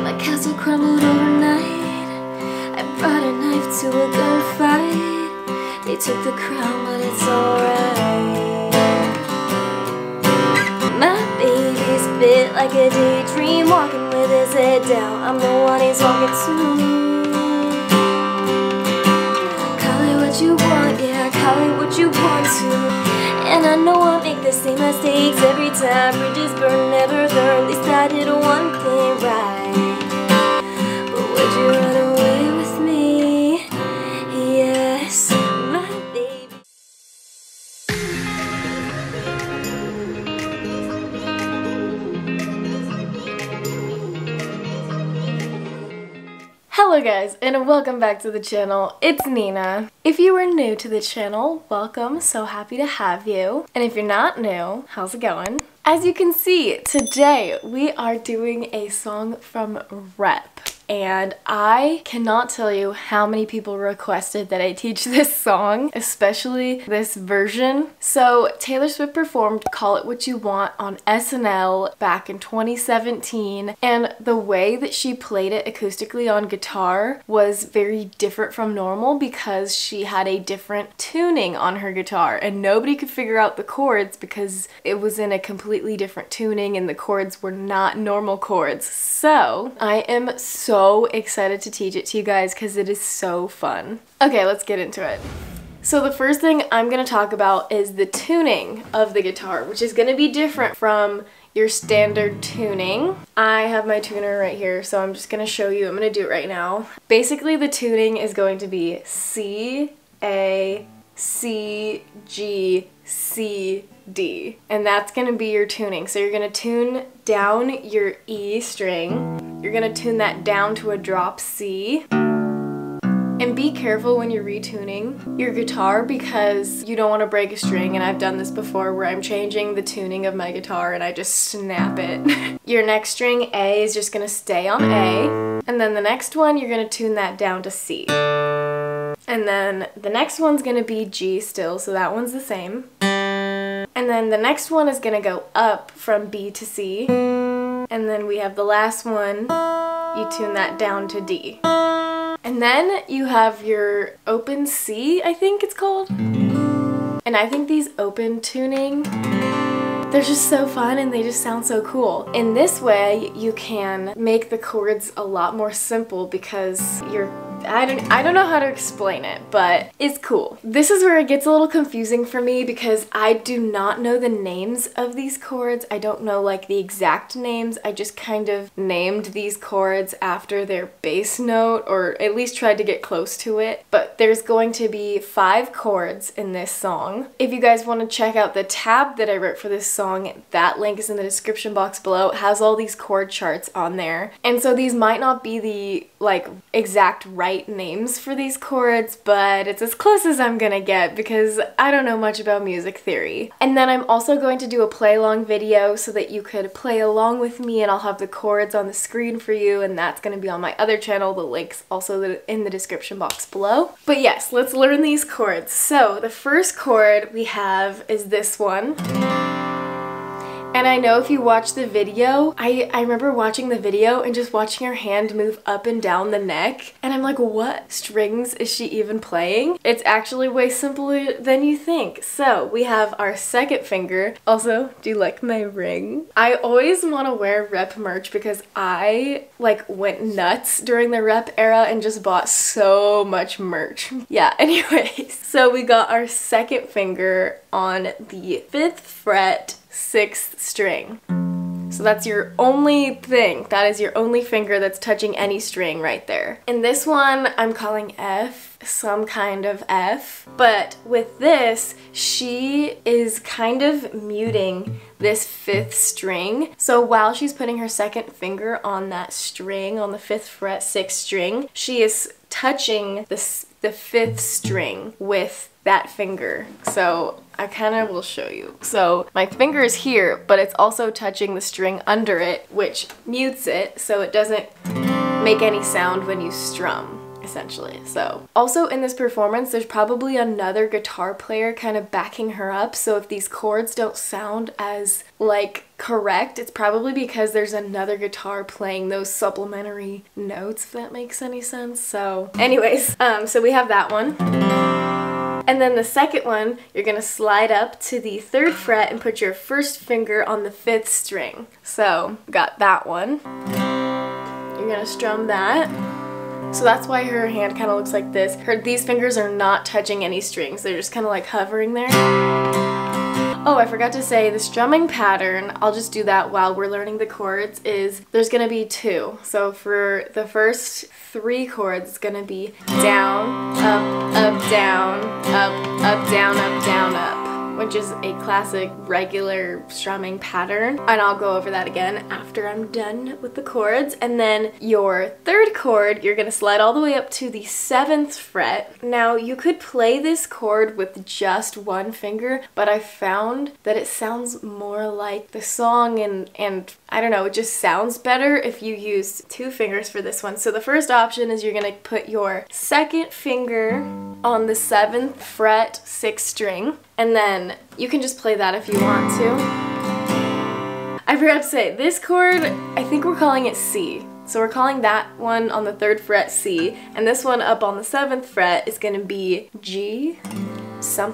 My castle crumbled overnight. I brought a knife to a gunfight. They took the crown, but it's alright. My baby's bit like a daydream, walking with his head down. I'm the one he's walking to. Call it what you want, yeah, call it what you want to. And I know I make the same mistakes every time. Bridges burn, never learn. At least I did one thing right. But would you run away with me? Yes, my baby. Hello guys, and welcome back to the channel. It's Nina. If you are new to the channel, welcome. So happy to have you. And if you're not new, how's it going? As you can see, today we are doing a song from Rep. And I cannot tell you how many people requested that I teach this song, especially this version. So Taylor Swift performed Call It What You Want on SNL back in 2017, and the way that she played it acoustically on guitar was very different from normal because she had a different tuning on her guitar, and nobody could figure out the chords because it was in a completely different tuning and the chords were not normal chords. So I am so excited to teach it to you guys because it is so fun. Okay, let's get into it. So the first thing I'm going to talk about is the tuning of the guitar, which is going to be different from your standard tuning. I have my tuner right here, so I'm just going to show you. I'm going to do it right now. Basically, the tuning is going to be C, A, C, G, C, D. And that's going to be your tuning. So you're going to tune down your E string. You're going to tune that down to a drop C. And be careful when you're retuning your guitar because you don't want to break a string, and I've done this before where I'm changing the tuning of my guitar and I just snap it. Your next string, A, is just going to stay on A, and then the next one you're going to tune that down to C. And then the next one's going to be G still, so that one's the same. And then the next one is going to go up from B to C. And then we have the last one, you tune that down to D. And then you have your open C, I think it's called. And I think these open tuning, they're just so fun and they just sound so cool. In this way, you can make the chords a lot more simple because I don't know how to explain it, but it's cool. This is where it gets a little confusing for me because I do not know the names of these chords. I don't know like the exact names. I just kind of named these chords after their bass note, or at least tried to get close to it. But there's going to be 5 chords in this song. If you guys want to check out the tab that I wrote for this song, that link is in the description box below. It has all these chord charts on there. And so these might not be the like exact right names for these chords, but it's as close as I'm gonna get because I don't know much about music theory. And then I'm also going to do a play along video so that you could play along with me, and I'll have the chords on the screen for you, and that's gonna be on my other channel. The link's also in the description box below. But yes, let's learn these chords. So the first chord we have is this one. And I know if you watch the video, I remember watching the video and just watching her hand move up and down the neck. And I'm like, what strings is she even playing? It's actually way simpler than you think. So we have our second finger. Also, do you like my ring? I always want to wear Rep merch because I like went nuts during the Rep era and just bought so much merch. Yeah, anyways. So we got our second finger on the 5th fret, 6th string. So that's your only thing. That is your only finger that's touching any string right there. In this one, I'm calling F, some kind of F. But with this, she is kind of muting this 5th string. So while she's putting her second finger on that string, on the 5th fret, 6th string, she is touching the 5th string with that finger. So I kind of will show you. So my finger is here, but it's also touching the string under it, which mutes it so it doesn't make any sound when you strum. essentially. So also in this performance, there's probably another guitar player kind of backing her up. So if these chords don't sound as like correct, it's probably because there's another guitar playing those supplementary notes, if that makes any sense. So anyways, so we have that one. And then the second one, you're gonna slide up to the 3rd fret and put your first finger on the 5th string. So, got that one. You're gonna strum that. So that's why her hand kind of looks like this. These fingers are not touching any strings. They're just kind of like hovering there. Oh, I forgot to say, the strumming pattern, I'll just do that while we're learning the chords, is there's gonna be 2. So for the first 3 chords, it's gonna be down, up, down, up, down, up, which is a classic regular strumming pattern. And I'll go over that again after I'm done with the chords. And then your 3rd chord, you're gonna slide all the way up to the 7th fret. Now you could play this chord with just 1 finger, but I found that it sounds more like the song and I don't know, it just sounds better if you use 2 fingers for this one. So the first option is you're gonna put your 2nd finger on the 7th fret 6th string, and then you can just play that if you want to. I forgot to say, this chord, I think we're calling it C. So we're calling that one on the 3rd fret C, and this one up on the 7th fret is gonna be G, some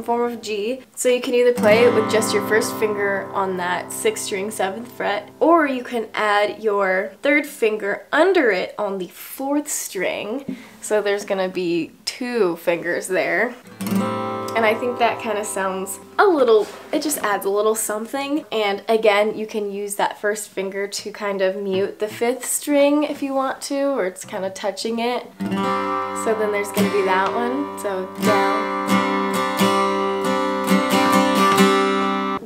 form of G. So you can either play it with just your first finger on that 6th string 7th fret, or you can add your 3rd finger under it on the 4th string. So there's gonna be 2 fingers there. And I think that kind of sounds a little, it just adds a little something. And again, you can use that first finger to kind of mute the 5th string if you want to, or it's kind of touching it. So then there's going to be that one. So down.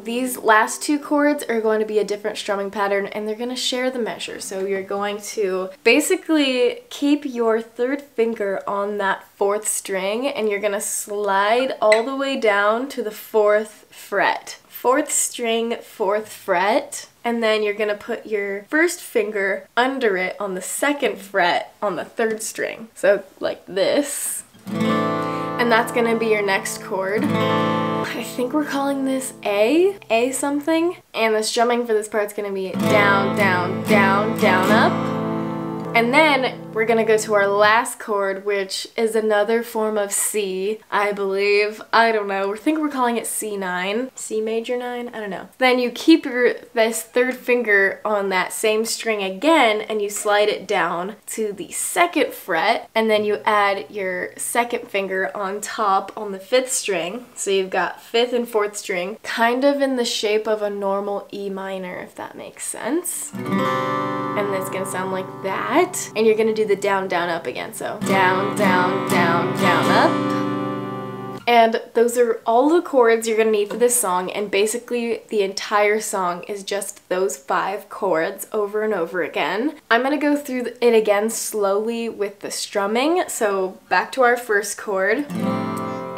These last 2 chords are going to be a different strumming pattern, and they're going to share the measure. So you're going to basically keep your 3rd finger on that 4th string, and you're going to slide all the way down to the 4th fret. 4th string, 4th fret, and then you're going to put your first finger under it on the 2nd fret on the 3rd string. So like this. And that's going to be your next chord. I think we're calling this A something. And the strumming for this part is going to be down, down, down, down, up. And then we're going to go to our last chord, which is another form of C, I believe. I don't know. I think we're calling it C9. C major 9? I don't know. Then you keep this 3rd finger on that same string again, and you slide it down to the 2nd fret, and then you add your 2nd finger on top on the 5th string. So you've got 5th and 4th string, kind of in the shape of a normal E minor, if that makes sense. And it's gonna sound like that. And you're gonna do the down, down, up again. So down, down, down, down, up. And those are all the chords you're gonna need for this song, and basically the entire song is just those 5 chords over and over again. I'm gonna go through it again slowly with the strumming. So back to our first chord,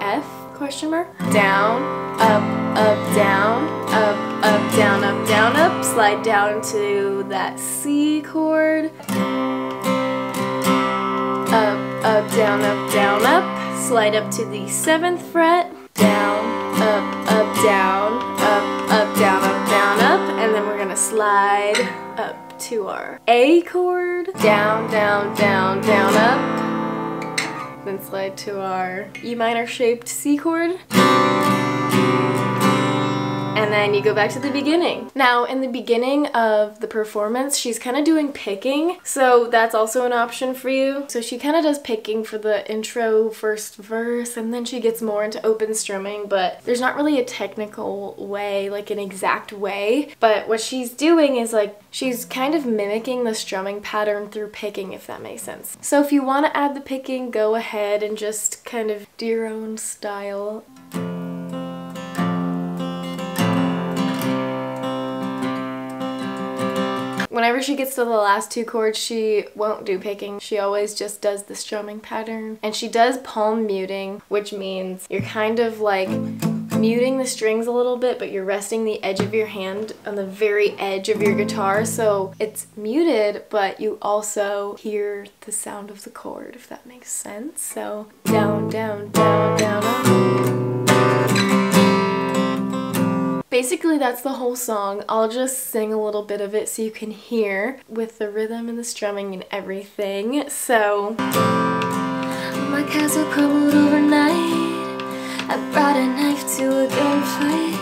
F, question mark, down, up, down, up, down, up, down, up, slide down to that C chord, up, down, up, slide up to the 7th fret, down, down, up, down, up, and then we're gonna slide up to our A chord, down, down, down, down, up, then slide to our E minor shaped C chord. And then you go back to the beginning. Now, in the beginning of the performance, she's kind of doing picking, so that's also an option for you. So she kind of does picking for the intro first verse, and then she gets more into open strumming, but there's not really a technical way, like an exact way. But what she's doing is like, she's kind of mimicking the strumming pattern through picking, if that makes sense. So if you want to add the picking, go ahead and just kind of do your own style. Whenever she gets to the last 2 chords, she won't do picking. She always just does the strumming pattern. And she does palm muting, which means you're kind of like muting the strings a little bit, but you're resting the edge of your hand on the very edge of your guitar, so it's muted, but you also hear the sound of the chord, if that makes sense. So down, down, down, down, up. Basically, that's the whole song. I'll just sing a little bit of it so you can hear with the rhythm and the strumming and everything. So, my castle crumbled overnight. I brought a knife to a gunfight.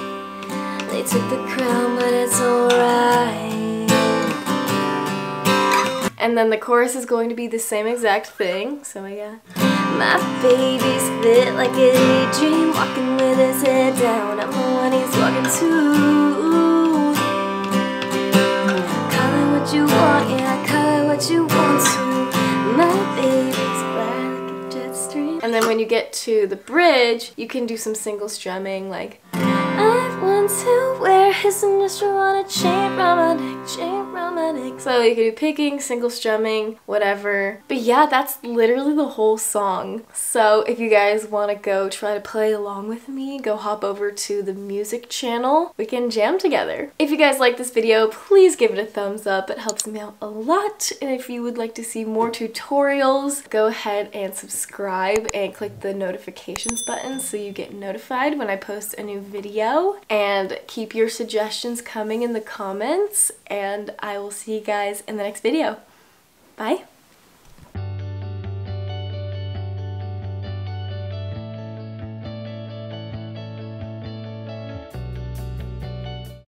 They took the crown, but it's alright. And then the chorus is going to be the same exact thing. So I got, my baby's fit like a daydream, walking with his head down. I'm the one he's walking to. Call it what you want, yeah, call it what you want to. My baby's fly like a jet stream. And then when you get to the bridge, you can do some single strumming like, I want to wear his initial on a chain round my neck, chain round my neck. So you can do picking, single strumming, whatever. But yeah, that's literally the whole song. So if you guys want to go try to play along with me, go hop over to the music channel. We can jam together. If you guys like this video, please give it a thumbs up. It helps me out a lot. And if you would like to see more tutorials, go ahead and subscribe and click the notifications button so you get notified when I post a new video. And keep your suggestions coming in the comments, and I will see you guys in the next video. Bye!